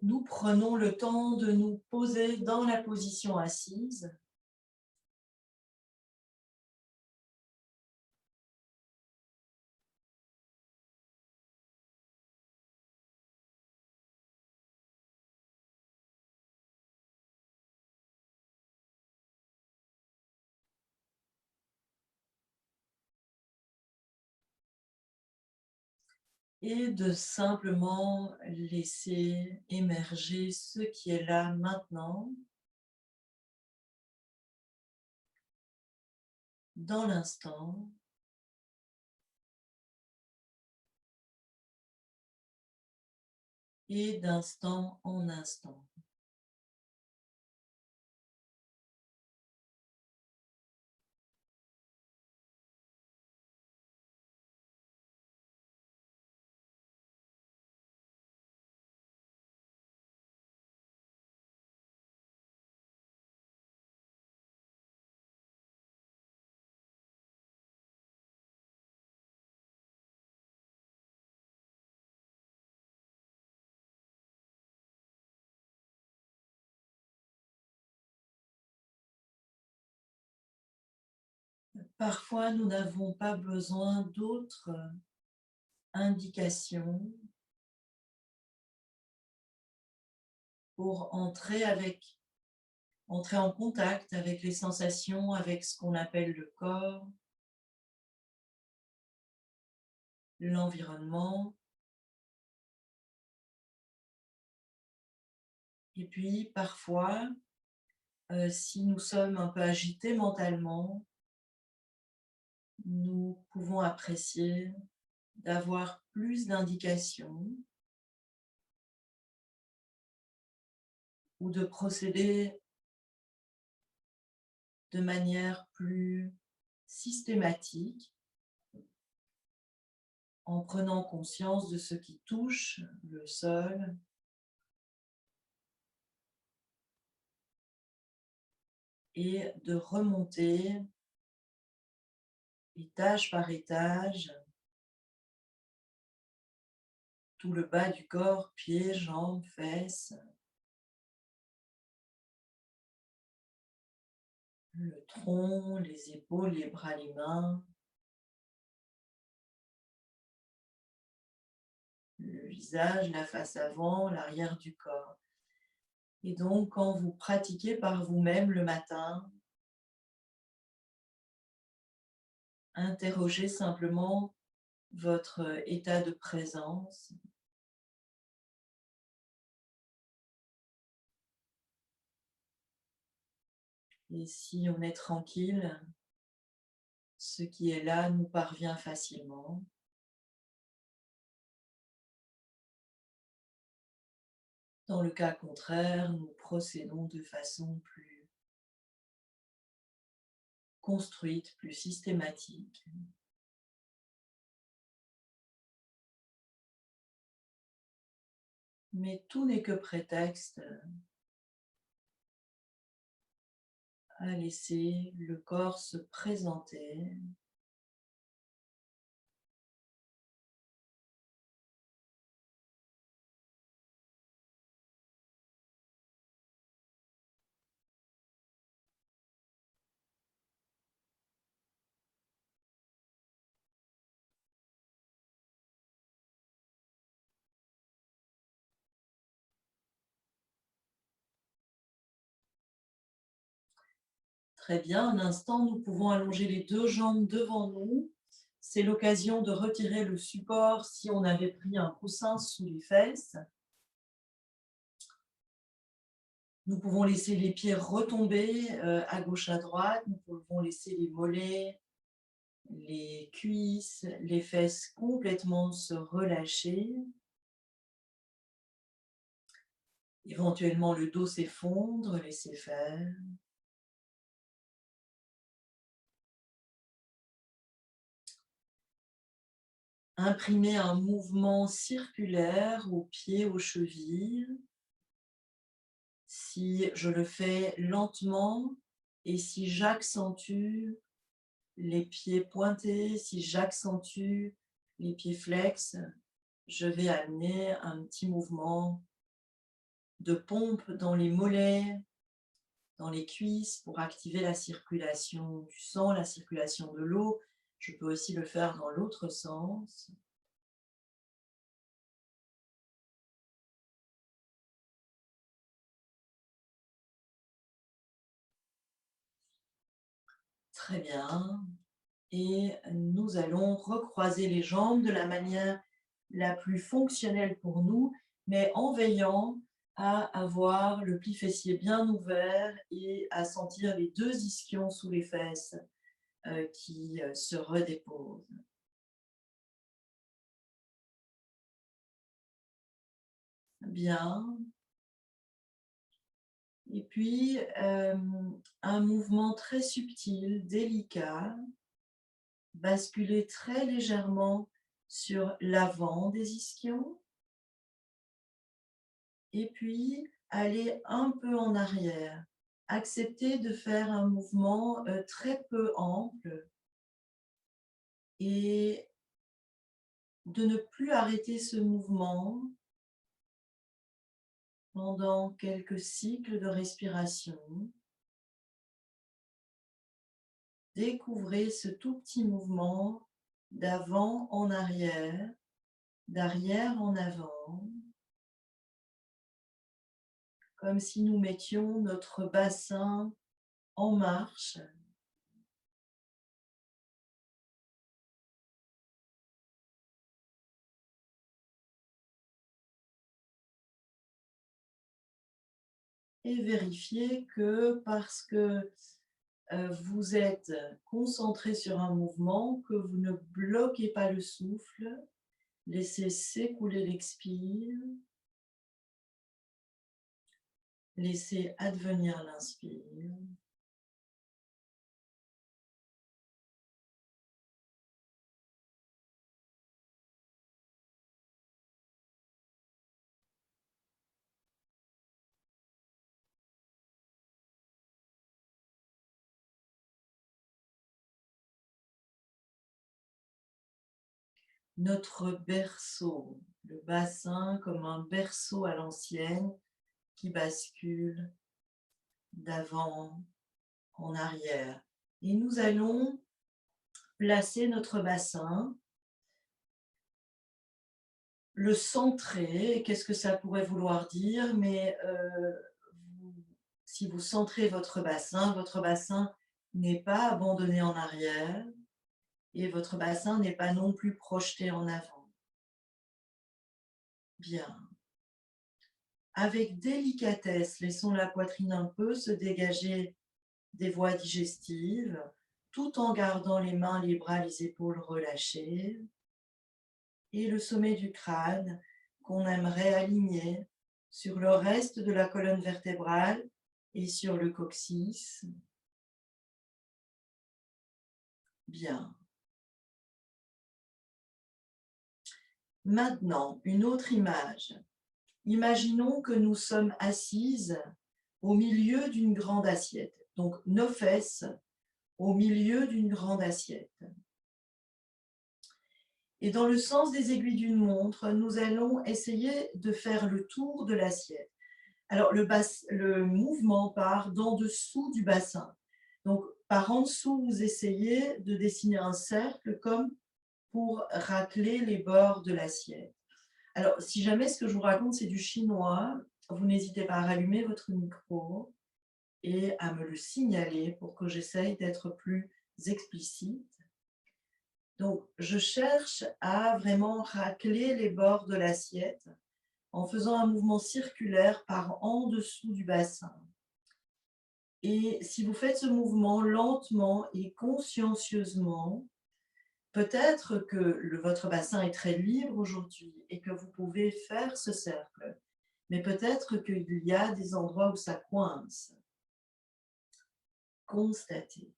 Nous prenons le temps de nous poser dans la position assise. Et de simplement laisser émerger ce qui est là maintenant, dans l'instant, et d'instant en instant. Parfois, nous n'avons pas besoin d'autres indications pour entrer en contact avec les sensations, avec ce qu'on appelle le corps, l'environnement. Et puis, parfois, si nous sommes un peu agités mentalement, nous pouvons apprécier d'avoir plus d'indications ou de procéder de manière plus systématique en prenant conscience de ce qui touche le sol et de remonter étage par étage tout le bas du corps, pieds, jambes, fesses, le tronc, les épaules, les bras, les mains, le visage, la face avant, l'arrière du corps. Et donc, quand vous pratiquez par vous-même le matin, interrogez simplement votre état de présence. Et si on est tranquille, ce qui est là nous parvient facilement. Dans le cas contraire, nous procédons de façon plus construite, plus systématique. Mais tout n'est que prétexte à laisser le corps se présenter. Très bien, un instant, nous pouvons allonger les deux jambes devant nous. C'est l'occasion de retirer le support si on avait pris un coussin sous les fesses. Nous pouvons laisser les pieds retomber à gauche, à droite. Nous pouvons laisser les mollets, les cuisses, les fesses complètement se relâcher. Éventuellement, le dos s'effondre, laissez faire. Imprimez un mouvement circulaire aux pieds, aux chevilles. Si je le fais lentement et si j'accentue les pieds pointés, si j'accentue les pieds flex, je vais amener un petit mouvement de pompe dans les mollets, dans les cuisses pour activer la circulation du sang, la circulation de l'eau. Je peux aussi le faire dans l'autre sens. Très bien. Et nous allons recroiser les jambes de la manière la plus fonctionnelle pour nous, mais en veillant à avoir le pli fessier bien ouvert et à sentir les deux ischions sous les fesses qui se redéposent. Bien. Et puis, un mouvement très subtil, délicat, basculer très légèrement sur l'avant des ischions et puis aller un peu en arrière. Accepter de faire un mouvement très peu ample et de ne plus arrêter ce mouvement pendant quelques cycles de respiration. Découvrez ce tout petit mouvement d'avant en arrière, d'arrière en avant, comme si nous mettions notre bassin en marche. Et vérifiez que parce que vous êtes concentré sur un mouvement, que vous ne bloquez pas le souffle, laissez s'écouler l'expire, laissez advenir l'inspire. Notre berceau, le bassin comme un berceau à l'ancienne qui bascule d'avant en arrière. Et nous allons placer notre bassin, le centrer. Qu'est-ce que ça pourrait vouloir dire? Mais si vous centrez votre bassin n'est pas abandonné en arrière et votre bassin n'est pas non plus projeté en avant. Bien. Avec délicatesse, laissons la poitrine un peu se dégager des voies digestives, tout en gardant les mains, les bras, les épaules relâchés et le sommet du crâne qu'on aimerait aligner sur le reste de la colonne vertébrale et sur le coccyx. Bien. Maintenant, une autre image. Imaginons que nous sommes assises au milieu d'une grande assiette. Donc, nos fesses au milieu d'une grande assiette. Et dans le sens des aiguilles d'une montre, nous allons essayer de faire le tour de l'assiette. Alors, le mouvement part d'en dessous du bassin. Donc, par en dessous, vous essayez de dessiner un cercle comme pour racler les bords de l'assiette. Alors, si jamais ce que je vous raconte, c'est du chinois, vous n'hésitez pas à rallumer votre micro et à me le signaler pour que j'essaye d'être plus explicite. Donc, je cherche à vraiment racler les bords de l'assiette en faisant un mouvement circulaire par en dessous du bassin. Et si vous faites ce mouvement lentement et consciencieusement, peut-être que votre bassin est très libre aujourd'hui et que vous pouvez faire ce cercle, mais peut-être qu'il y a des endroits où ça coince. Constatez.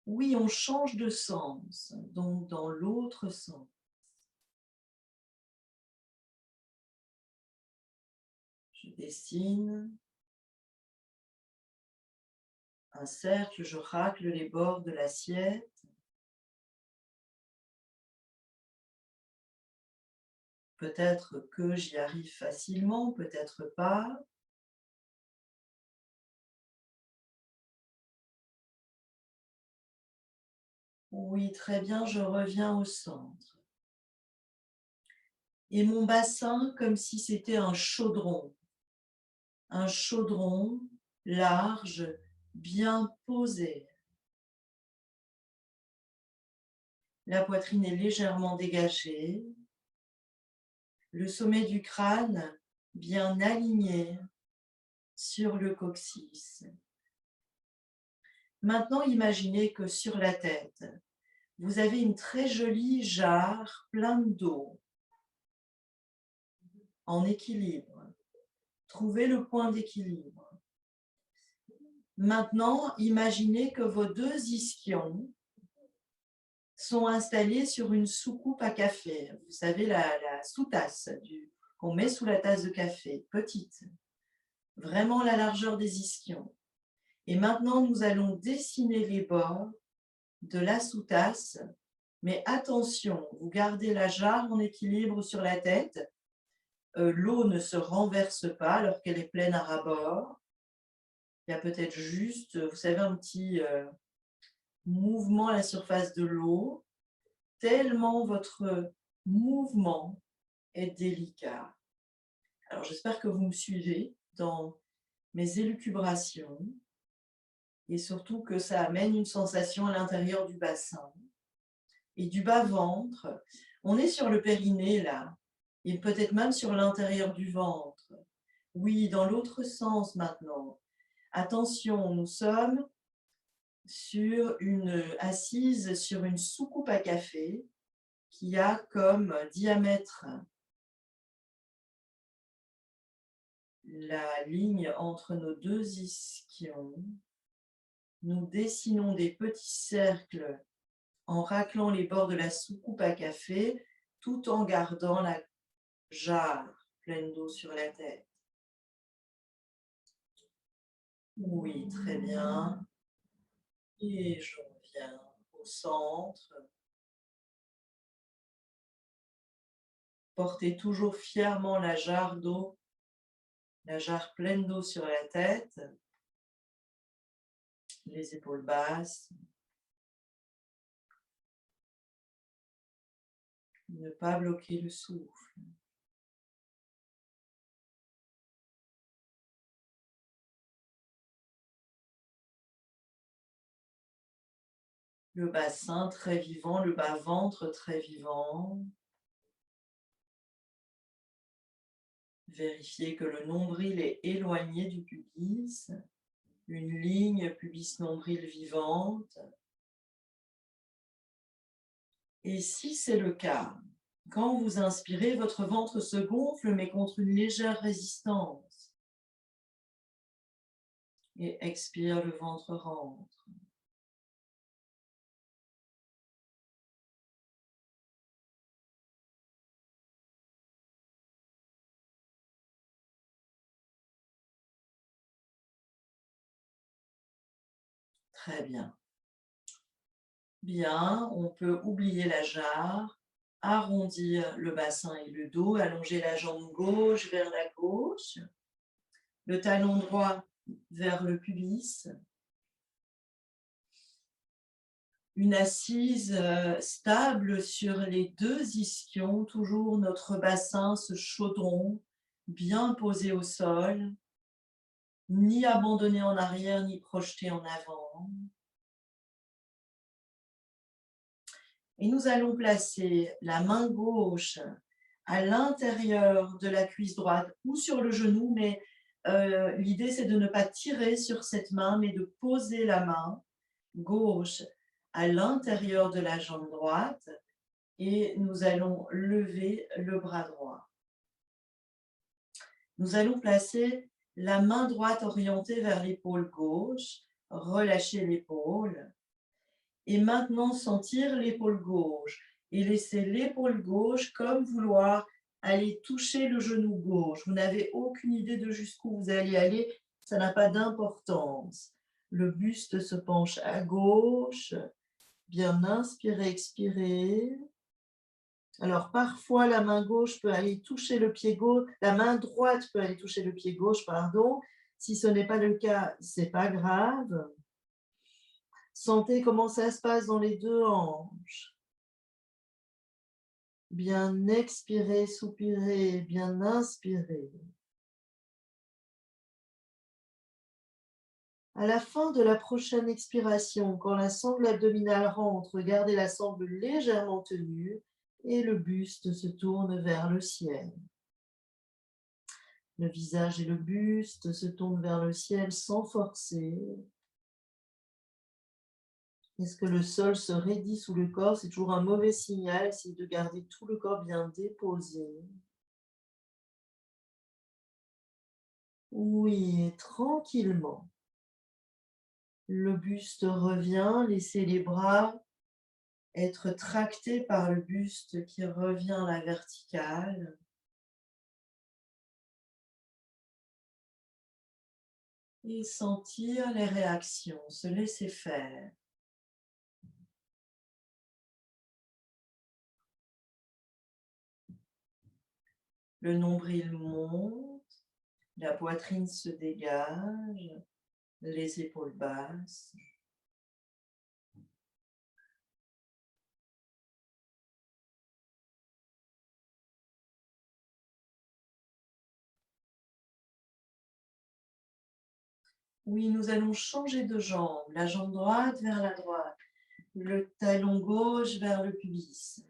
Oui, on change de sens, donc dans l'autre sens. Je dessine un cercle, je racle les bords de l'assiette. Peut-être que j'y arrive facilement, peut-être pas. Oui, très bien, je reviens au centre. Et mon bassin comme si c'était un chaudron large, bien posé. La poitrine est légèrement dégagée, le sommet du crâne bien aligné sur le coccyx. Maintenant, imaginez que sur la tête, vous avez une très jolie jarre pleine d'eau, en équilibre. Trouvez le point d'équilibre. Maintenant, imaginez que vos deux ischions sont installés sur une soucoupe à café. Vous savez, la sous-tasse qu'on met sous la tasse de café, petite. Vraiment la largeur des ischions. Et maintenant, nous allons dessiner les bords de la sous-tasse. Mais attention, vous gardez la jarre en équilibre sur la tête. L'eau ne se renverse pas alors qu'elle est pleine à ras-bord. Il y a peut-être juste, vous savez, un petit mouvement à la surface de l'eau, tellement votre mouvement est délicat. Alors, j'espère que vous me suivez dans mes élucubrations et surtout que ça amène une sensation à l'intérieur du bassin et du bas-ventre. On est sur le périnée là, et peut-être même sur l'intérieur du ventre. Oui, dans l'autre sens maintenant. Attention, nous sommes assise sur une soucoupe à café qui a comme diamètre la ligne entre nos deux ischions. Nous dessinons des petits cercles en raclant les bords de la soucoupe à café tout en gardant la jarre pleine d'eau sur la tête. Oui, très bien. Et je reviens au centre. Portez toujours fièrement la jarre d'eau, la jarre pleine d'eau sur la tête, les épaules basses. Ne pas bloquer le souffle. Le bassin très vivant, le bas-ventre très vivant. Vérifiez que le nombril est éloigné du pubis. Une ligne pubis-nombril vivante. Et si c'est le cas, quand vous inspirez, votre ventre se gonfle, mais contre une légère résistance. Et expire, le ventre rentre. Très bien. Bien, on peut oublier la jarre, arrondir le bassin et le dos, allonger la jambe gauche vers la gauche, le talon droit vers le pubis. Une assise stable sur les deux ischions, toujours notre bassin, ce chaudron, bien posé au sol, ni abandonné en arrière, ni projeté en avant. Et nous allons placer la main gauche à l'intérieur de la cuisse droite ou sur le genou, mais l'idée c'est de ne pas tirer sur cette main, mais de poser la main gauche à l'intérieur de la jambe droite et nous allons lever le bras droit. Nous allons placer la main droite orientée vers l'épaule gauche, relâcher l'épaule et maintenant sentir l'épaule gauche et laisser l'épaule gauche comme vouloir aller toucher le genou gauche. Vous n'avez aucune idée de jusqu'où vous allez aller, ça n'a pas d'importance. Le buste se penche à gauche, bien inspirer, expirer. Alors parfois la main gauche peut aller toucher le pied gauche, la main droite peut aller toucher le pied gauche, pardon. Si ce n'est pas le cas, c'est pas grave. Sentez comment ça se passe dans les 2 hanches. Bien expirer, soupirer, bien inspirer. À la fin de la prochaine expiration, quand la sangle abdominale rentre, gardez la sangle légèrement tenue et le buste se tourne vers le ciel. Le visage et le buste se tournent vers le ciel sans forcer. Est-ce que le sol se raidit sous le corps? C'est toujours un mauvais signal. Essayez de garder tout le corps bien déposé. Oui, et tranquillement. Le buste revient. Laissez les bras être tractés par le buste qui revient à la verticale. Et sentir les réactions, se laisser faire. Le nombril monte, la poitrine se dégage, les épaules basses. Oui, nous allons changer de jambe, la jambe droite vers la droite, le talon gauche vers le pubis.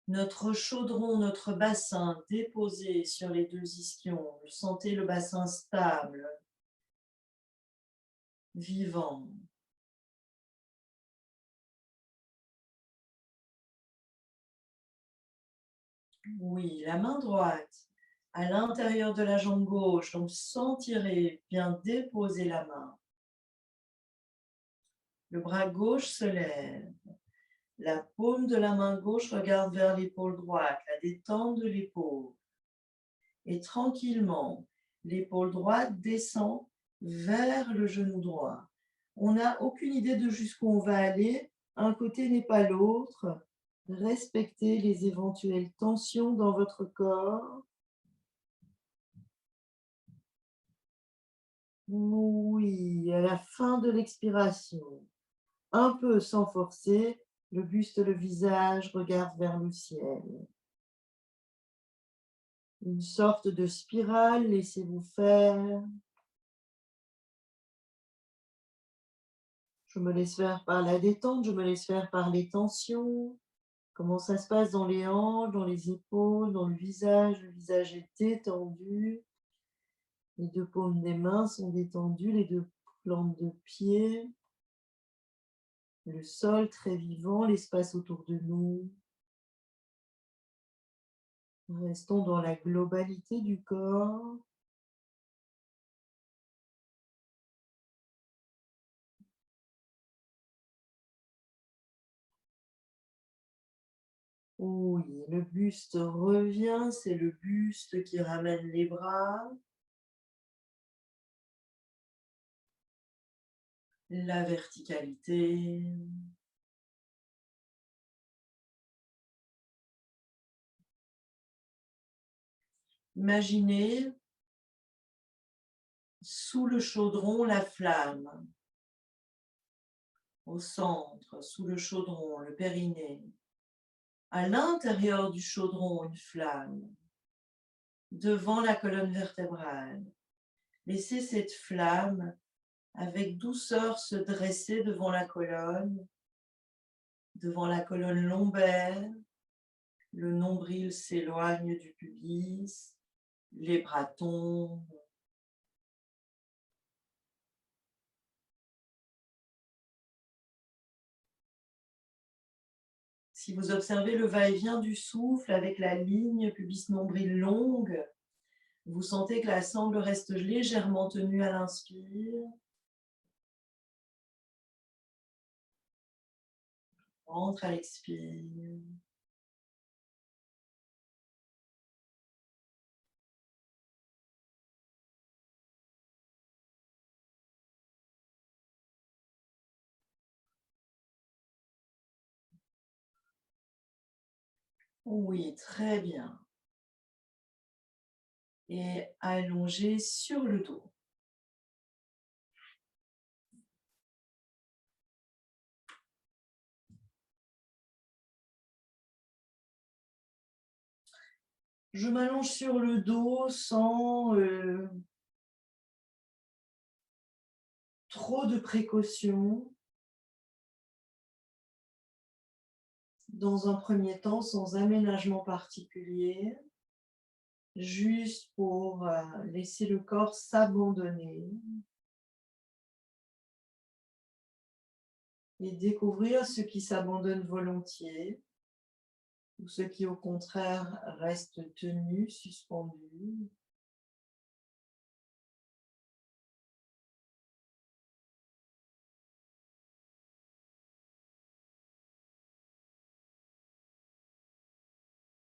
Notre chaudron, notre bassin déposé sur les 2 ischions. Sentez le bassin stable, vivant. Oui, la main droite à l'intérieur de la jambe gauche, donc sans tirer, bien déposer la main. Le bras gauche se lève. La paume de la main gauche regarde vers l'épaule droite, la détente de l'épaule. Et tranquillement, l'épaule droite descend vers le genou droit. On n'a aucune idée de jusqu'où on va aller. Un côté n'est pas l'autre. Respectez les éventuelles tensions dans votre corps. Oui, à la fin de l'expiration, un peu sans forcer, le buste, le visage regarde vers le ciel. Une sorte de spirale, laissez-vous faire. Je me laisse faire par la détente, je me laisse faire par les tensions. Comment ça se passe dans les hanches, dans les épaules, dans le visage est détendu. Les 2 paumes des mains sont détendues, les 2 plantes de pied. Le sol très vivant, l'espace autour de nous. Restons dans la globalité du corps. Oui, le buste revient, c'est le buste qui ramène les bras. La verticalité. Imaginez sous le chaudron la flamme, au centre, sous le chaudron, le périnée. À l'intérieur du chaudron, une flamme, devant la colonne vertébrale. Laissez cette flamme avec douceur se dresser devant la colonne lombaire. Le nombril s'éloigne du pubis, les bras tombent. Si vous observez le va-et-vient du souffle avec la ligne pubis-nombril longue, vous sentez que la sangle reste légèrement tenue à l'inspire. Rentre à l'expire. Oui, très bien. Et allongé sur le dos. Je m'allonge sur le dos sans trop de précautions. Dans un premier temps, sans aménagement particulier, juste pour laisser le corps s'abandonner et découvrir ce qui s'abandonne volontiers ou ce qui au contraire reste tenu, suspendu.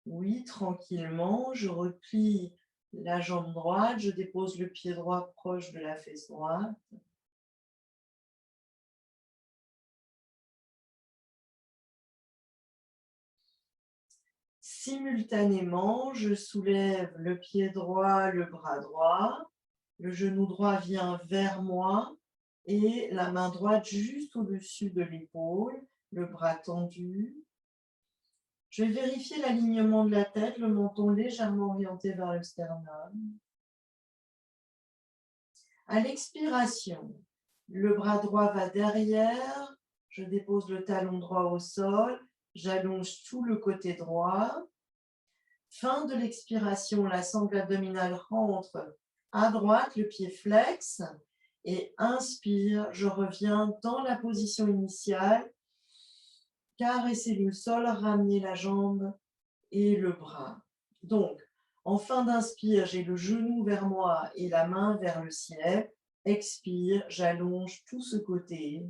Oui, tranquillement, je replie la jambe droite, je dépose le pied droit proche de la fesse droite. Simultanément, je soulève le pied droit, le bras droit, le genou droit vient vers moi et la main droite juste au-dessus de l'épaule, le bras tendu. Je vais vérifier l'alignement de la tête, le menton légèrement orienté vers le sternum. À l'expiration, le bras droit va derrière, je dépose le talon droit au sol, j'allonge tout le côté droit. Fin de l'expiration, la sangle abdominale rentre à droite, le pied flex. Et inspire, je reviens dans la position initiale. Caresser le sol, ramener la jambe et le bras. Donc, en fin d'inspire, j'ai le genou vers moi et la main vers le ciel. Expire, j'allonge tout ce côté.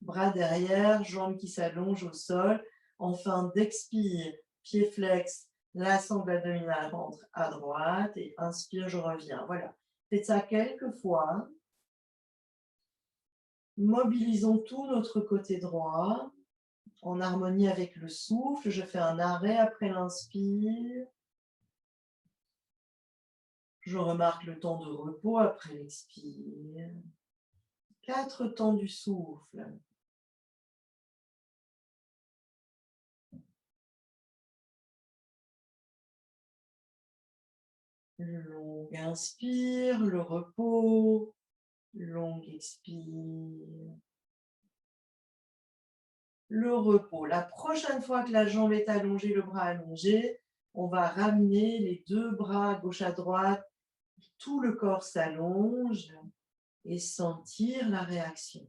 Bras derrière, jambes qui s'allongent au sol. En fin d'expire, pied flex, la sangle abdominale rentre à droite et inspire, je reviens. Voilà. Faites ça quelques fois. Mobilisons tout notre côté droit en harmonie avec le souffle. Je fais un arrêt après l'inspire. Je remarque le temps de repos après l'expire. 4 temps du souffle. Longue inspire, le repos. Longue expire. Le repos. La prochaine fois que la jambe est allongée, le bras allongé, on va ramener les deux bras gauche à droite. Tout le corps s'allonge et sentir la réaction.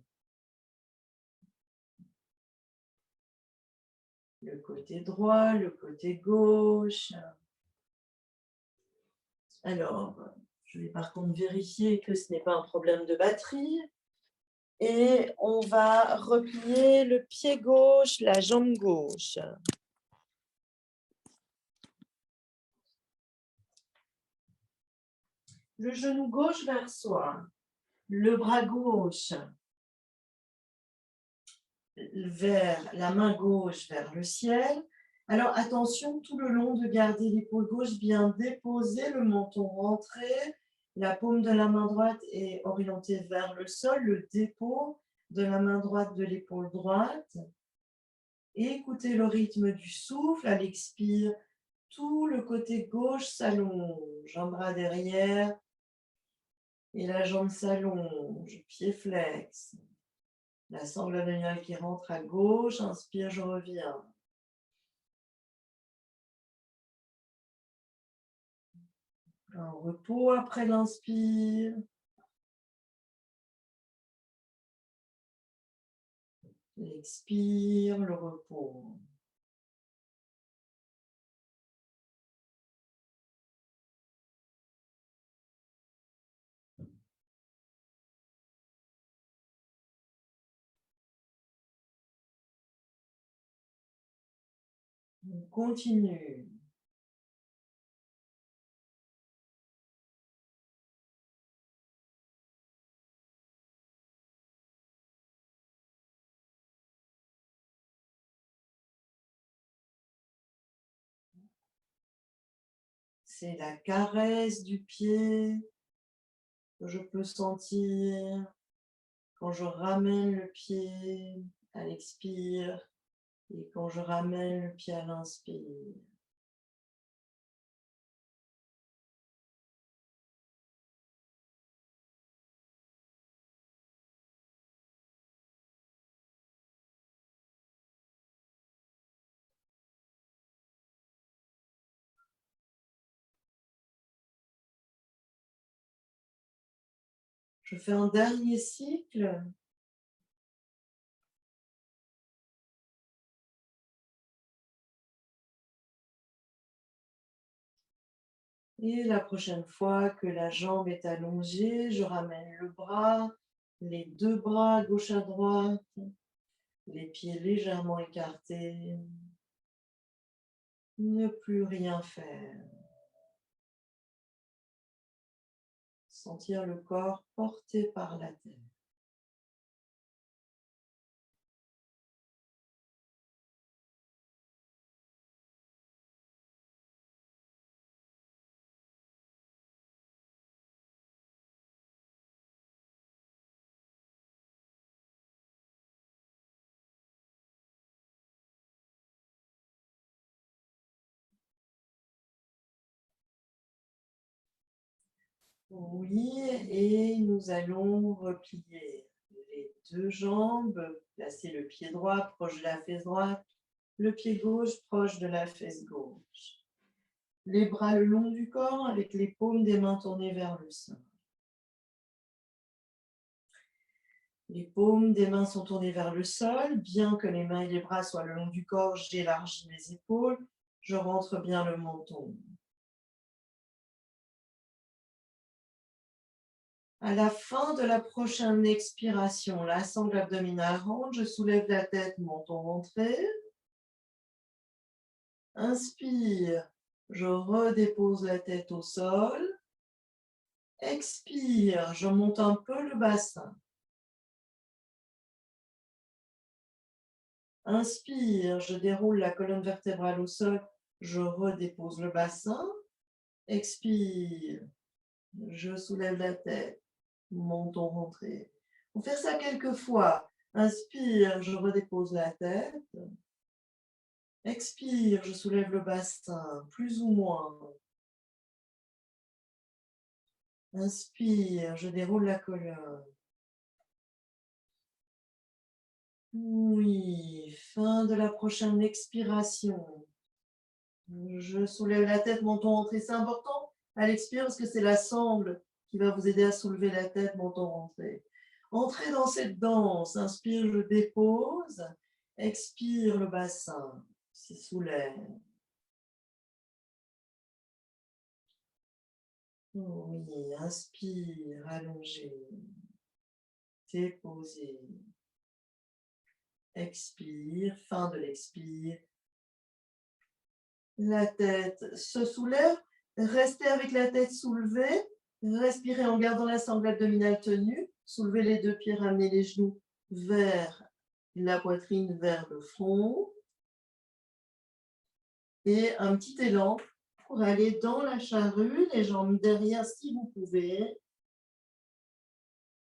Le côté droit, le côté gauche. Alors, je vais par contre vérifier que ce n'est pas un problème de batterie. Et on va replier le pied gauche, la jambe gauche. Le genou gauche vers soi. Le bras gauche vers la main gauche vers le ciel. Alors attention tout le long de garder l'épaule gauche bien déposée, le menton rentré, la paume de la main droite est orientée vers le sol, le dépôt de la main droite de l'épaule droite. Écoutez le rythme du souffle à l'expire, tout le côté gauche s'allonge, un bras derrière et la jambe s'allonge, pied flex. La sangle abdominale qui rentre à gauche, inspire, je reviens. Un repos après l'inspire. L'expire, le repos. On continue. C'est la caresse du pied que je peux sentir quand je ramène le pied à l'expire et quand je ramène le pied à l'inspire. Je fais un dernier cycle. Et la prochaine fois que la jambe est allongée, je ramène le bras, les deux bras gauche à droite, les pieds légèrement écartés. Ne plus rien faire. Sentir le corps porté par la tête. Oui, et nous allons replier les deux jambes, placer le pied droit proche de la fesse droite, le pied gauche proche de la fesse gauche. Les bras le long du corps avec les paumes des mains tournées vers le sol. Les paumes des mains sont tournées vers le sol. Bien que les mains et les bras soient le long du corps, j'élargis mes épaules. Je rentre bien le menton. À la fin de la prochaine expiration, la sangle abdominale rentre. Je soulève la tête, menton rentré. Inspire, je redépose la tête au sol. Expire, je monte un peu le bassin. Inspire, je déroule la colonne vertébrale au sol. Je redépose le bassin. Expire, je soulève la tête, menton rentré. On fait ça quelques fois. Inspire, je redépose la tête. Expire, je soulève le bassin, plus ou moins. Inspire, je déroule la colonne. Oui, fin de la prochaine expiration. Je soulève la tête, menton rentré. C'est important à l'expire parce que c'est la sangle qui va vous aider à soulever la tête, menton rentré. Entrez dans cette danse. Inspire, je dépose. Expire, le bassin se soulève. Oui, inspire, allongé. Déposé. Expire, fin de l'expire. La tête se soulève. Restez avec la tête soulevée. Respirez en gardant la sangle abdominale tenue. Soulevez les deux pieds, ramenez les genoux vers la poitrine, vers le front. Et un petit élan pour aller dans la charrue, les jambes derrière si vous pouvez.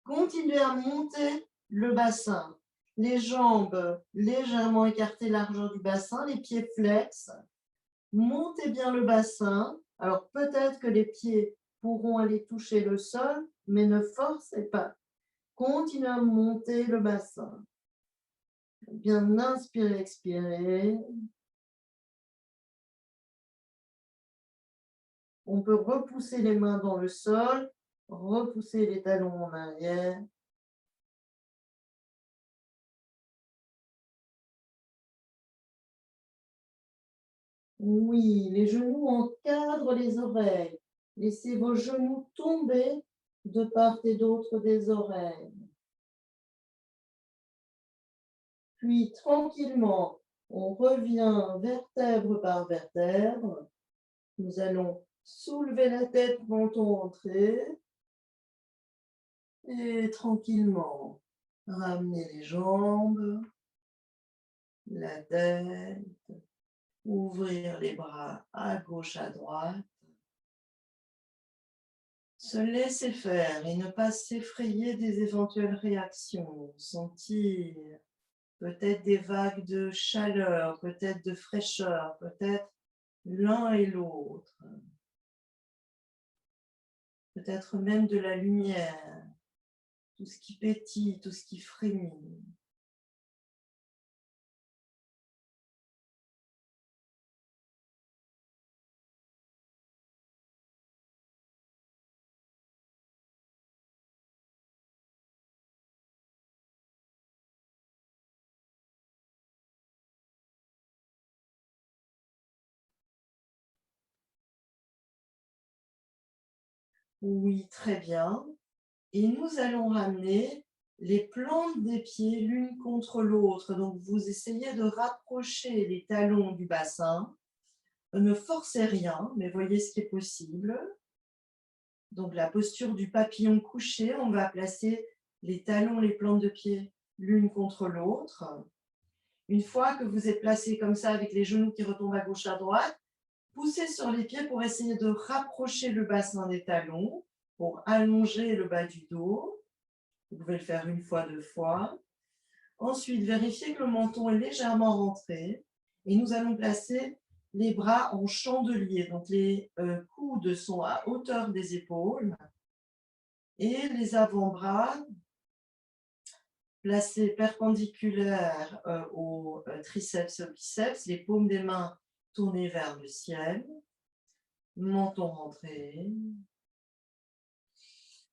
Continuez à monter le bassin. Les jambes légèrement écartées, largeur du bassin, les pieds flex. Montez bien le bassin. Alors peut-être que les pieds pourront aller toucher le sol, mais ne forcez pas. Continuez à monter le bassin. Bien inspirer, expirer. On peut repousser les mains dans le sol, repousser les talons en arrière. Oui, les genoux encadrent les oreilles. Laissez vos genoux tomber de part et d'autre des oreilles. Puis tranquillement, on revient vertèbre par vertèbre. Nous allons soulever la tête, menton rentré. Et tranquillement, ramener les jambes, la tête, ouvrir les bras à gauche, à droite. Se laisser faire et ne pas s'effrayer des éventuelles réactions, sentir peut-être des vagues de chaleur, peut-être de fraîcheur, peut-être l'un et l'autre, peut-être même de la lumière, tout ce qui pétille, tout ce qui frémit. Oui, très bien. Et nous allons ramener les plantes des pieds l'une contre l'autre. Donc, vous essayez de rapprocher les talons du bassin. Ne forcez rien, mais voyez ce qui est possible. Donc, la posture du papillon couché, on va placer les talons, les plantes de pied l'une contre l'autre. Une fois que vous êtes placé comme ça avec les genoux qui retombent à gauche à droite, poussez sur les pieds pour essayer de rapprocher le bassin des talons, pour allonger le bas du dos. Vous pouvez le faire une fois, deux fois. Ensuite, vérifiez que le menton est légèrement rentré. Et nous allons placer les bras en chandelier. Donc, les coudes sont à hauteur des épaules. Et les avant-bras placés perpendiculaires aux triceps et aux biceps. Les paumes des mains tournées vers le ciel. Menton rentré.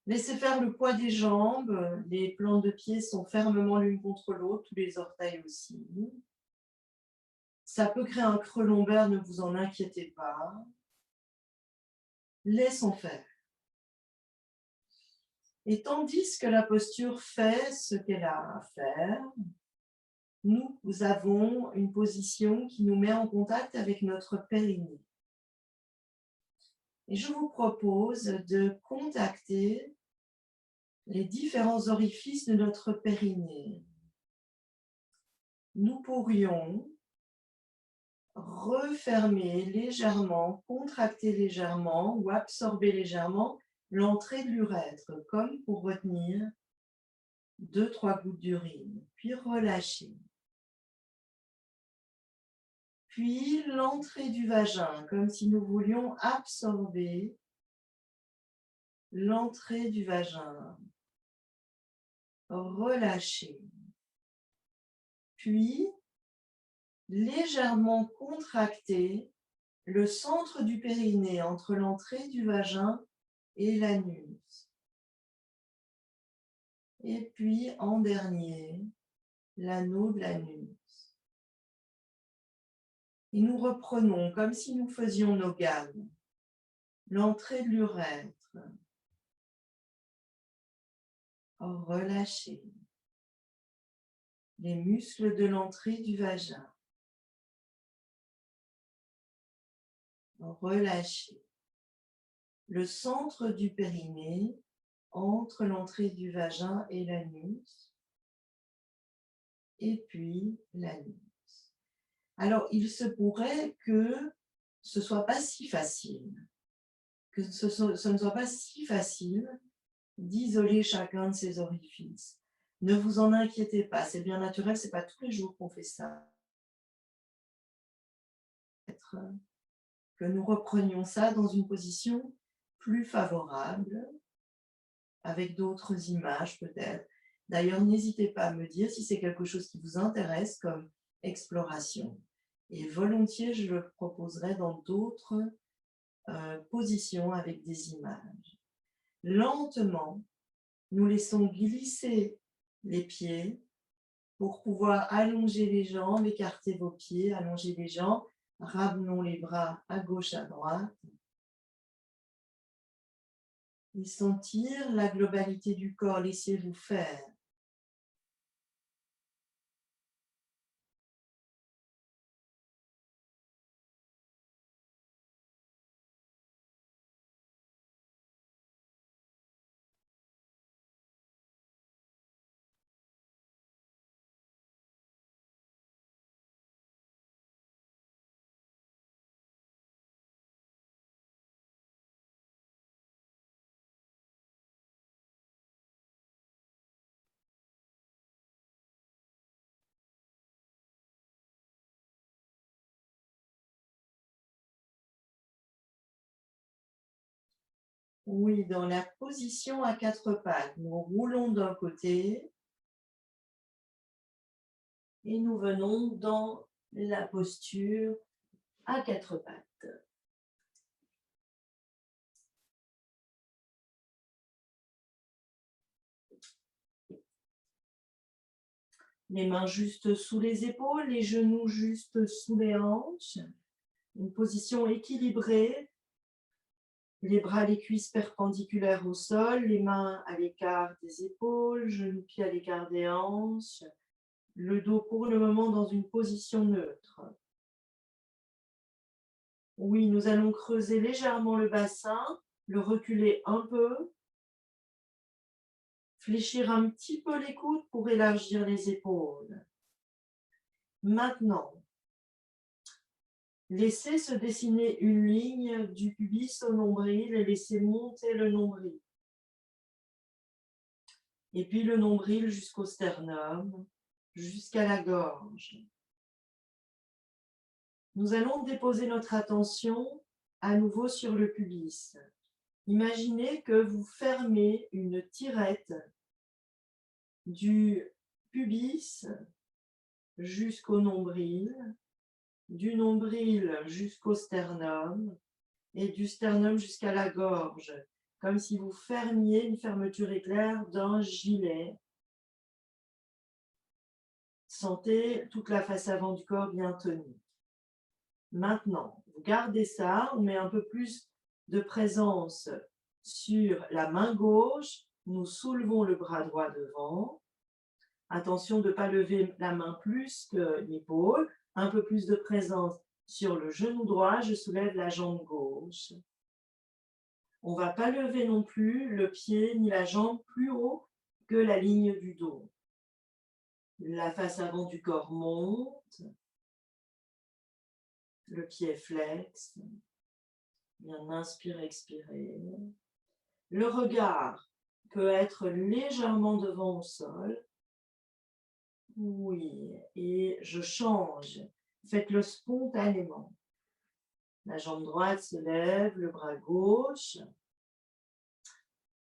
Laissez faire le poids des jambes. Les plantes de pied sont fermement l'une contre l'autre, tous les orteils aussi. Ça peut créer un creux lombaire, ne vous en inquiétez pas. Laissons faire. Et tandis que la posture fait ce qu'elle a à faire, nous avons une position qui nous met en contact avec notre périnée. Et je vous propose de contacter les différents orifices de notre périnée. Nous pourrions refermer légèrement, contracter légèrement ou absorber légèrement l'entrée de l'urètre, comme pour retenir 2-3 gouttes d'urine, puis relâcher. Puis l'entrée du vagin, comme si nous voulions absorber l'entrée du vagin. Relâcher. Puis légèrement contracter le centre du périnée entre l'entrée du vagin et l'anus. Et puis en dernier, l'anneau de l'anus. Et nous reprenons comme si nous faisions nos gammes. L'entrée de l'urètre. Relâchez. Les muscles de l'entrée du vagin. Relâchez. Le centre du périnée entre l'entrée du vagin et l'anus. Et puis l'anus. Alors, il se pourrait que ce ne soit pas si facile, que ce ne soit pas si facile d'isoler chacun de ces orifices. Ne vous en inquiétez pas, c'est bien naturel, ce n'est pas tous les jours qu'on fait ça. Que nous reprenions ça dans une position plus favorable, avec d'autres images peut-être. D'ailleurs, n'hésitez pas à me dire si c'est quelque chose qui vous intéresse comme exploration. Et volontiers, je le proposerai dans d'autres positions avec des images. Lentement, nous laissons glisser les pieds pour pouvoir allonger les jambes, écarter vos pieds, allonger les jambes, ramenons les bras à gauche, à droite. Et sentir la globalité du corps, laissez-vous faire. Oui, dans la position à quatre pattes, nous roulons d'un côté et nous venons dans la posture à quatre pattes. Les mains juste sous les épaules, les genoux juste sous les hanches. Une position équilibrée. Les bras, les cuisses perpendiculaires au sol, les mains à l'écart des épaules, genoux, pieds à l'écart des hanches. Le dos pour le moment dans une position neutre. Oui, nous allons creuser légèrement le bassin, le reculer un peu. Fléchir un petit peu les coudes pour élargir les épaules. Maintenant, laissez se dessiner une ligne du pubis au nombril et laissez monter le nombril. Et puis le nombril jusqu'au sternum, jusqu'à la gorge. Nous allons déposer notre attention à nouveau sur le pubis. Imaginez que vous fermez une tirette du pubis jusqu'au nombril, du nombril jusqu'au sternum et du sternum jusqu'à la gorge, comme si vous fermiez une fermeture éclair d'un gilet. Sentez toute la face avant du corps bien tenue. Maintenant, vous gardez ça, on met un peu plus de présence sur la main gauche, nous soulevons le bras droit devant. Attention de ne pas lever la main plus que l'épaule, un peu plus de présence sur le genou droit, je soulève la jambe gauche. On ne va pas lever non plus le pied ni la jambe plus haut que la ligne du dos. La face avant du corps monte, le pied flexe. Bien inspirer, expirer. Le regard peut être légèrement devant au sol. Oui, et je change. Faites-le spontanément. La jambe droite se lève, le bras gauche.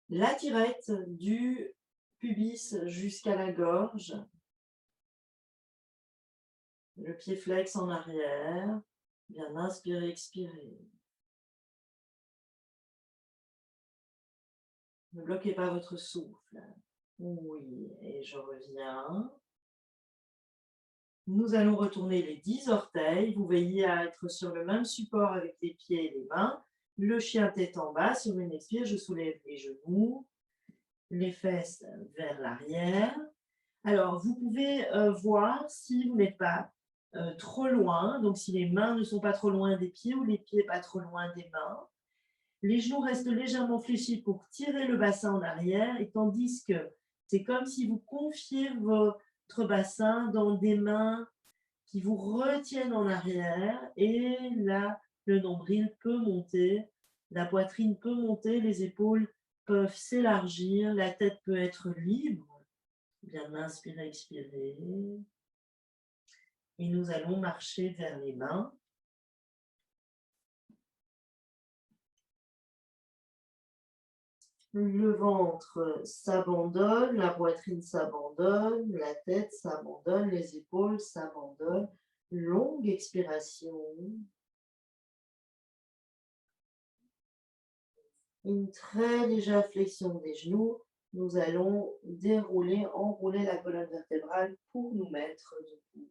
La tirette du pubis jusqu'à la gorge. Le pied flex en arrière. Bien inspirer, expirer. Ne bloquez pas votre souffle. Oui, et je reviens. Nous allons retourner les 10 orteils. Vous veillez à être sur le même support avec les pieds et les mains. Le chien tête en bas. Sur une expire, je soulève les genoux, les fesses vers l'arrière. Alors, vous pouvez voir si vous n'êtes pas trop loin. Donc, si les mains ne sont pas trop loin des pieds ou les pieds pas trop loin des mains. Les genoux restent légèrement fléchis pour tirer le bassin en arrière. Et tandis que c'est comme si vous confiez votre bassin dans des mains qui vous retiennent en arrière et là, le nombril peut monter, la poitrine peut monter, les épaules peuvent s'élargir, la tête peut être libre. Bien inspirer, expirer. Et nous allons marcher vers les mains. Le ventre s'abandonne, la poitrine s'abandonne, la tête s'abandonne, les épaules s'abandonnent. Longue expiration. Une très légère flexion des genoux. Nous allons dérouler, enrouler la colonne vertébrale pour nous mettre debout.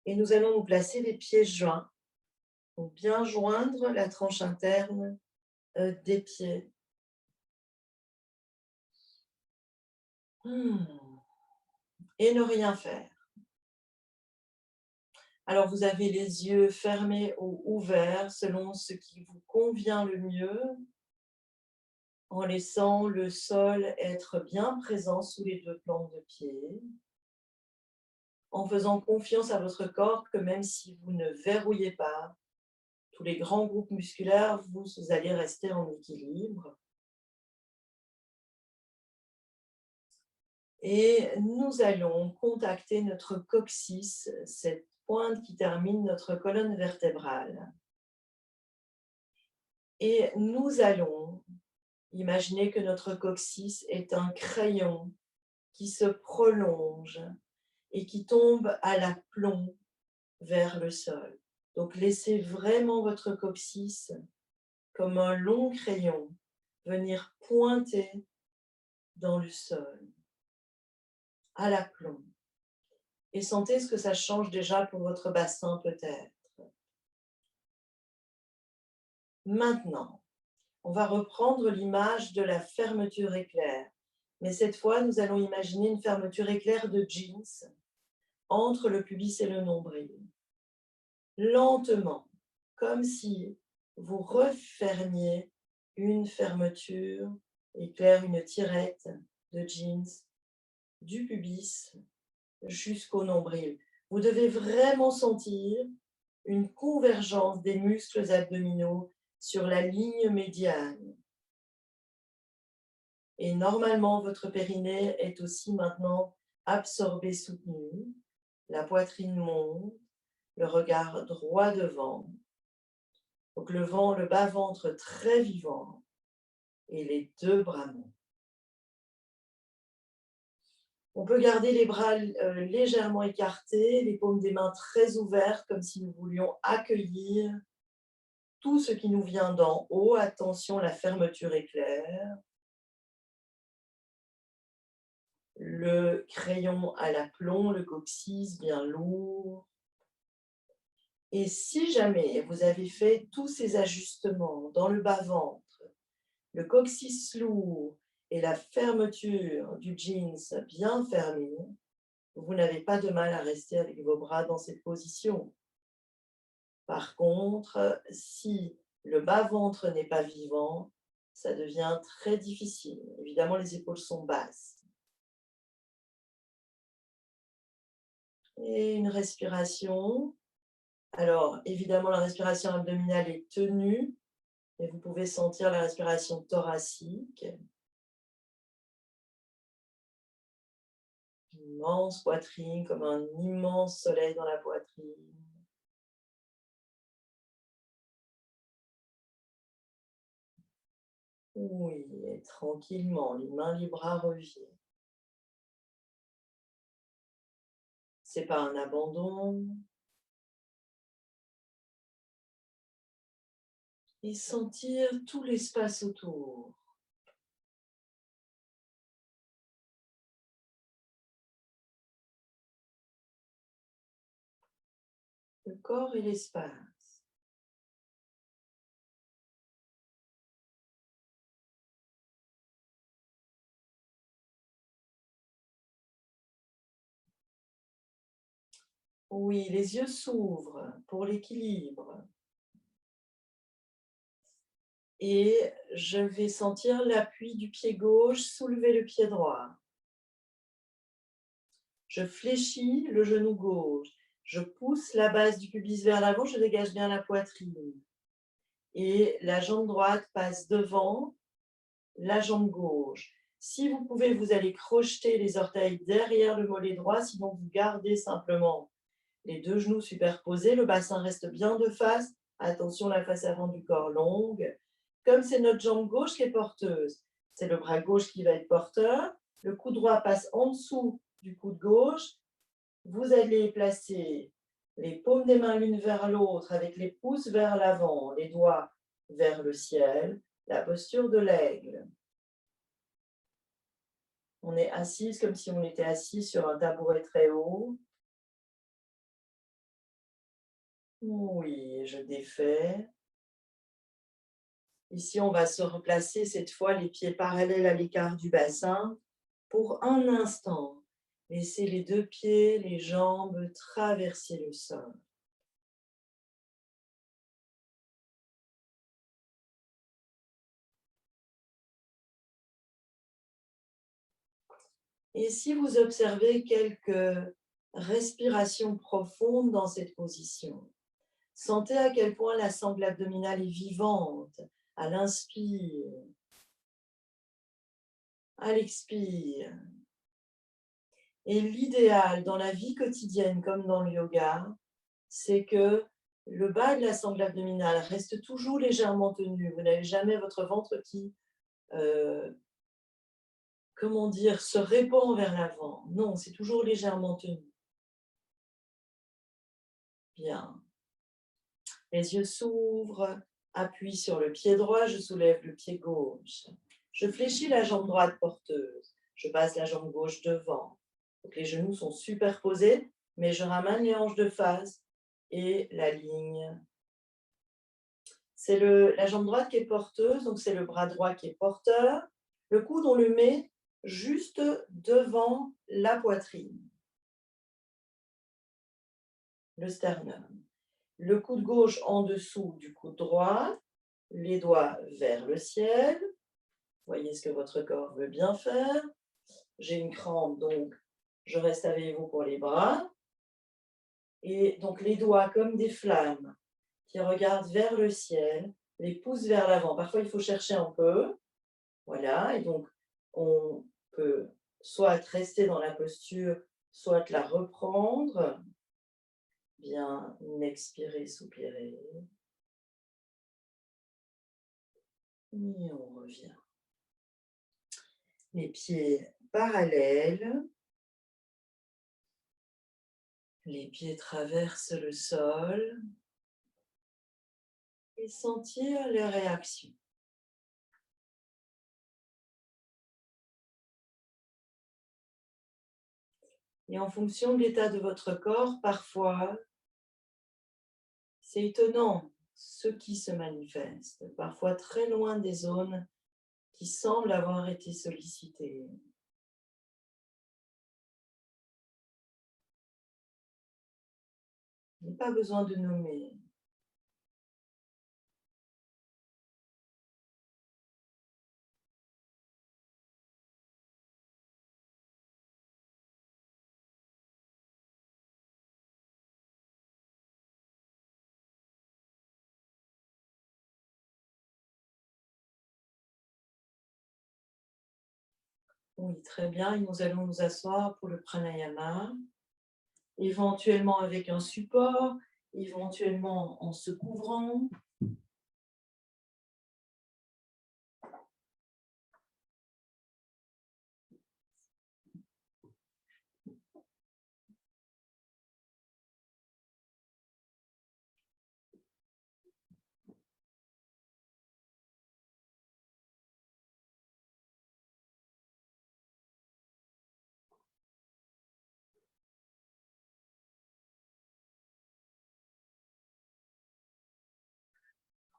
Et nous allons nous placer les pieds joints pour bien joindre la tranche interne des pieds. Et ne rien faire. Alors, vous avez les yeux fermés ou ouverts selon ce qui vous convient le mieux, en laissant le sol être bien présent sous les deux plantes de pied, en faisant confiance à votre corps que même si vous ne verrouillez pas tous les grands groupes musculaires, vous allez rester en équilibre. Et nous allons contacter notre coccyx, cette pointe qui termine notre colonne vertébrale. Et nous allons imaginer que notre coccyx est un crayon qui se prolonge et qui tombe à l'aplomb vers le sol. Donc laissez vraiment votre coccyx comme un long crayon venir pointer dans le sol, à l'aplomb. Et sentez ce que ça change déjà pour votre bassin peut-être. Maintenant, on va reprendre l'image de la fermeture éclair. Mais cette fois, nous allons imaginer une fermeture éclair de jeans entre le pubis et le nombril. Lentement, comme si vous refermiez une fermeture éclair, une tirette de jeans du pubis jusqu'au nombril. Vous devez vraiment sentir une convergence des muscles abdominaux sur la ligne médiane. Et normalement, votre périnée est aussi maintenant absorbé, soutenu. La poitrine monte, le regard droit devant. Donc le bas-ventre très vivant et les deux bras montent. On peut garder les bras légèrement écartés, les paumes des mains très ouvertes, comme si nous voulions accueillir tout ce qui nous vient d'en haut. Attention, la fermeture éclair. Le crayon à l'aplomb, le coccyx bien lourd. Et si jamais vous avez fait tous ces ajustements dans le bas-ventre, le coccyx lourd et la fermeture du jeans bien fermée, vous n'avez pas de mal à rester avec vos bras dans cette position. Par contre, si le bas-ventre n'est pas vivant, ça devient très difficile. Évidemment, les épaules sont basses. Et une respiration. Alors, évidemment, la respiration abdominale est tenue, mais vous pouvez sentir la respiration thoracique. Une immense poitrine, comme un immense soleil dans la poitrine. Oui, et tranquillement, les mains, les bras reviennent. C'est pas un abandon. Et sentir tout l'espace autour. Le corps et l'espace. Oui, les yeux s'ouvrent pour l'équilibre. Et je vais sentir l'appui du pied gauche soulever le pied droit. Je fléchis le genou gauche. Je pousse la base du pubis vers l'avant, je dégage bien la poitrine. Et la jambe droite passe devant la jambe gauche. Si vous pouvez, vous allez crocheter les orteils derrière le mollet droit, sinon vous gardez simplement les deux genoux superposés. Le bassin reste bien de face. Attention, la face avant du corps longue. Comme c'est notre jambe gauche qui est porteuse, c'est le bras gauche qui va être porteur. Le coude droit passe en dessous du coude gauche. Vous allez placer les paumes des mains l'une vers l'autre avec les pouces vers l'avant, les doigts vers le ciel, la posture de l'aigle. On est assise comme si on était assis sur un tabouret très haut. Oui, je défais. Ici, on va se replacer cette fois les pieds parallèles à l'écart du bassin pour un instant. Laissez les deux pieds, les jambes traverser le sol. Et si vous observez quelques respirations profondes dans cette position, sentez à quel point la sangle abdominale est vivante à l'inspire, à l'expire. Et l'idéal dans la vie quotidienne comme dans le yoga, c'est que le bas de la sangle abdominale reste toujours légèrement tenu. Vous n'avez jamais votre ventre qui, comment dire, se répand vers l'avant. Non, c'est toujours légèrement tenu. Bien. Les yeux s'ouvrent, appuie sur le pied droit, je soulève le pied gauche. Je fléchis la jambe droite porteuse. Je passe la jambe gauche devant. Donc les genoux sont superposés, mais je ramène les hanches de face et la ligne. C'est la jambe droite qui est porteuse, donc c'est le bras droit qui est porteur. Le coude, on le met juste devant la poitrine, le sternum. Le coude gauche en dessous du coude droit, les doigts vers le ciel. Voyez ce que votre corps veut bien faire. J'ai une crampe, donc je reste avec vous pour les bras. Et donc les doigts comme des flammes qui regardent vers le ciel, les pouces vers l'avant. Parfois, il faut chercher un peu. Voilà, et donc on peut soit rester dans la posture, soit la reprendre. Bien expirer, soupirer. Et on revient. Les pieds parallèles. Les pieds traversent le sol. Et sentir les réactions. Et en fonction de l'état de votre corps, parfois, c'est étonnant ce qui se manifeste, parfois très loin des zones qui semblent avoir été sollicitées. Il n'y a pas besoin de nommer. Oui, très bien. Et nous allons nous asseoir pour le pranayama, éventuellement avec un support, éventuellement en se couvrant.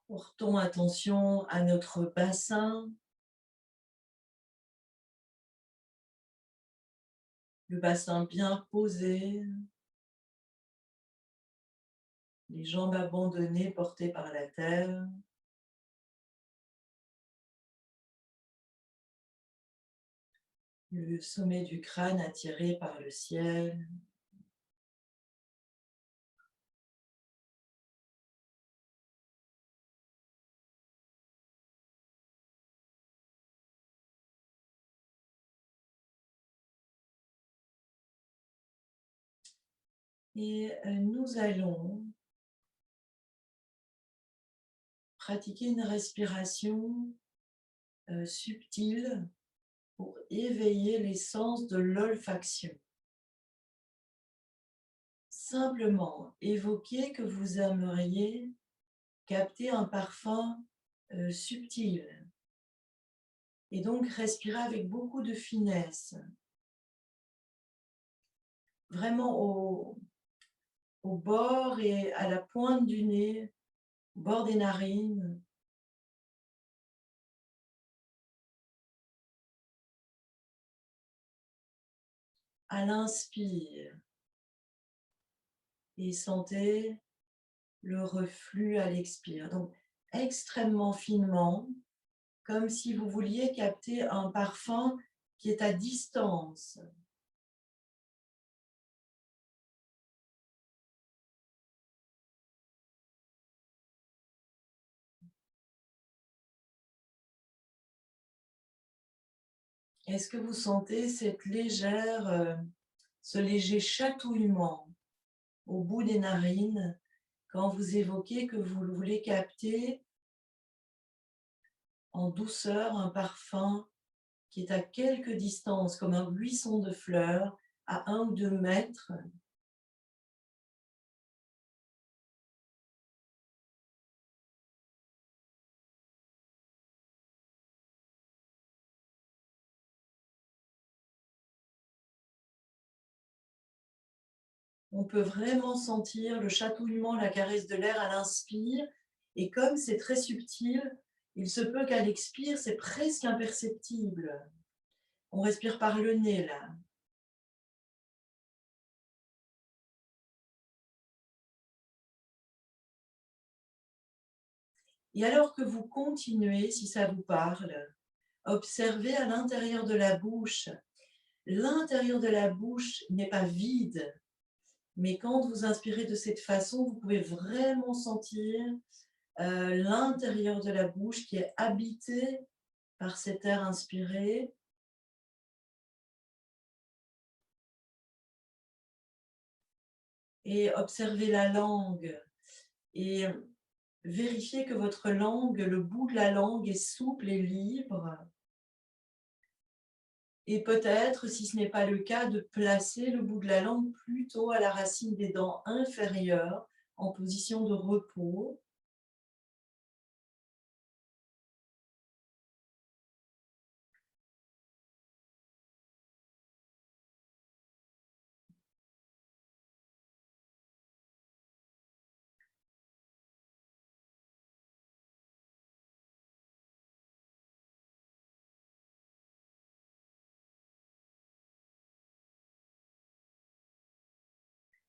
Portons attention à notre bassin, le bassin bien posé, les jambes abandonnées portées par la terre. Le sommet du crâne attiré par le ciel. Et nous allons pratiquer une respiration subtile pour éveiller les sens de l'olfaction. Simplement évoquer que vous aimeriez capter un parfum subtil et donc respirer avec beaucoup de finesse, vraiment au bord et à la pointe du nez, au bord des narines. À l'inspire et sentez le reflux à l'expire. Donc extrêmement finement, comme si vous vouliez capter un parfum qui est à distance. Est-ce que vous sentez cette ce léger chatouillement au bout des narines quand vous évoquez que vous voulez capter en douceur un parfum qui est à quelque distance, comme un buisson de fleurs, à 1 ou 2 mètres. On peut vraiment sentir le chatouillement, la caresse de l'air à l'inspire, et comme c'est très subtil, il se peut qu'à l'expire, c'est presque imperceptible. On respire par le nez là. Et alors que vous continuez, si ça vous parle, observez à l'intérieur de la bouche. L'intérieur de la bouche n'est pas vide, mais quand vous inspirez de cette façon, vous pouvez vraiment sentir l'intérieur de la bouche qui est habité par cet air inspiré. Et observez la langue et vérifiez que votre langue, le bout de la langue est souple et libre. Et peut-être, si ce n'est pas le cas, de placer le bout de la langue plutôt à la racine des dents inférieures, en position de repos.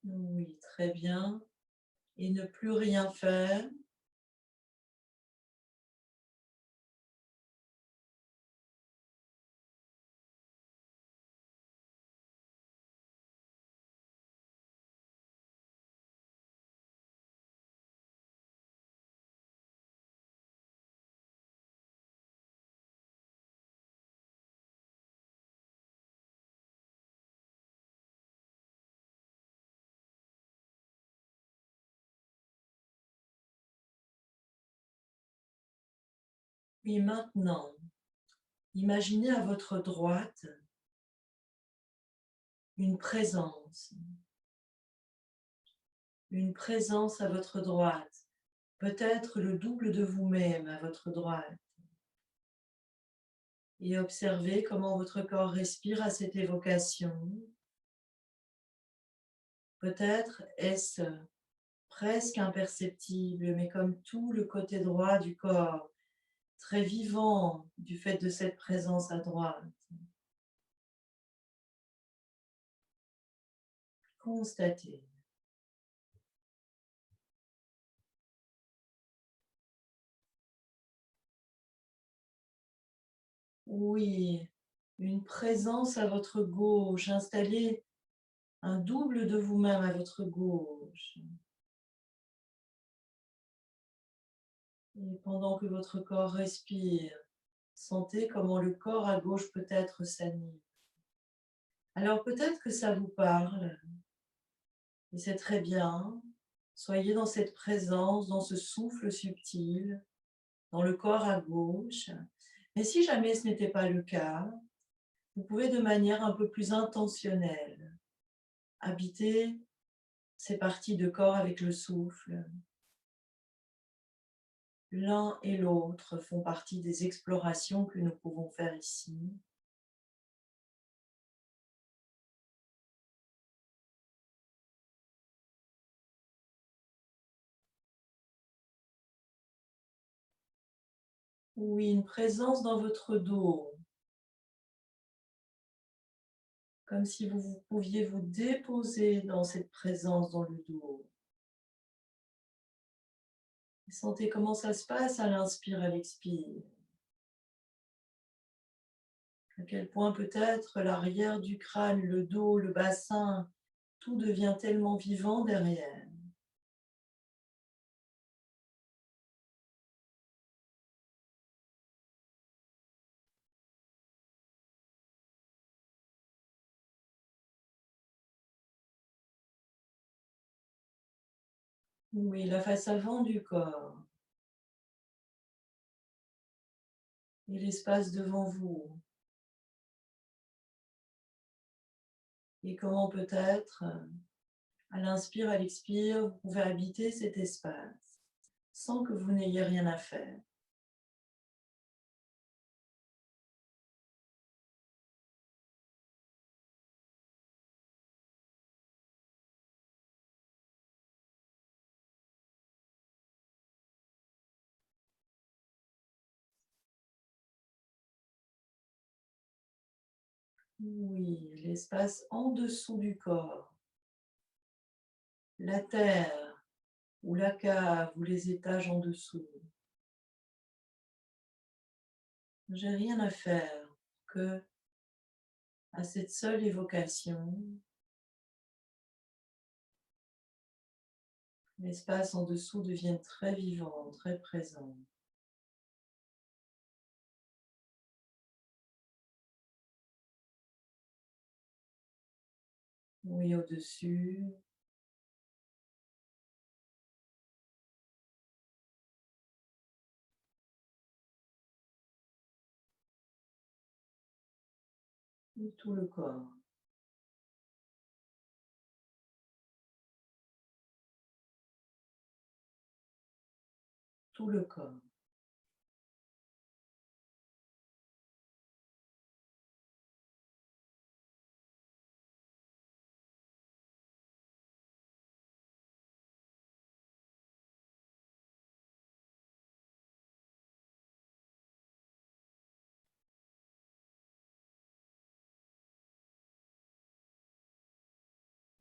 Oui, très bien. Et ne plus rien faire. Puis maintenant, imaginez à votre droite une présence à votre droite, peut-être le double de vous-même à votre droite. Et observez comment votre corps respire à cette évocation. Peut-être est-ce presque imperceptible, mais comme tout le côté droit du corps, très vivant du fait de cette présence à droite. Constatez. Oui, une présence à votre gauche, installez un double de vous-même à votre gauche. Et pendant que votre corps respire, sentez comment le corps à gauche peut-être s'anime. Alors peut-être que ça vous parle, et c'est très bien. Soyez dans cette présence, dans ce souffle subtil, dans le corps à gauche. Mais si jamais ce n'était pas le cas, vous pouvez de manière un peu plus intentionnelle habiter ces parties de corps avec le souffle. L'un et l'autre font partie des explorations que nous pouvons faire ici. Oui, une présence dans votre dos, comme si vous pouviez vous déposer dans cette présence dans le dos. Et sentez comment ça se passe à l'inspire, à l'expire. À quel point peut-être l'arrière du crâne, le dos, le bassin, tout devient tellement vivant derrière. Oui, la face avant du corps et l'espace devant vous. Et comment peut-être, à l'inspire, à l'expire, vous pouvez habiter cet espace sans que vous n'ayez rien à faire. Oui, l'espace en dessous du corps, la terre ou la cave ou les étages en dessous. J'ai rien à faire que, à cette seule évocation, l'espace en dessous devienne très vivant, très présent. Oui, au-dessus, tout le corps, tout le corps.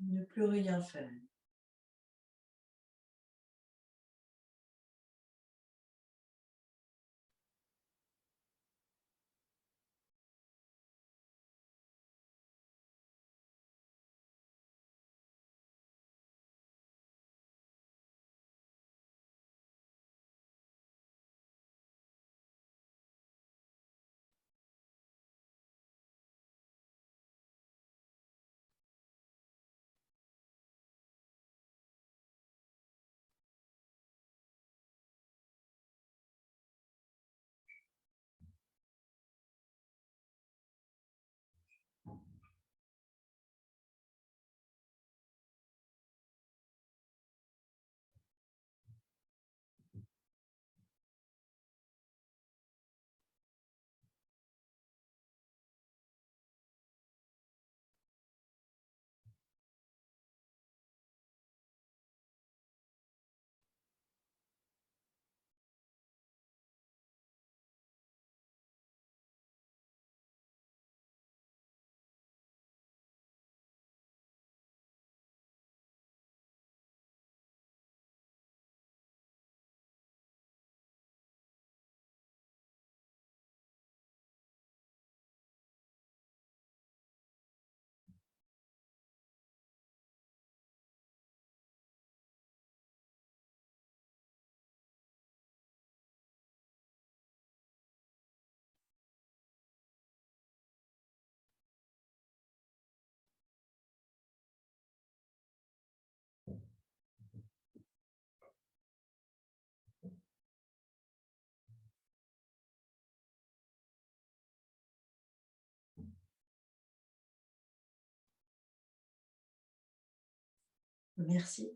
Ne plus rien faire. Merci.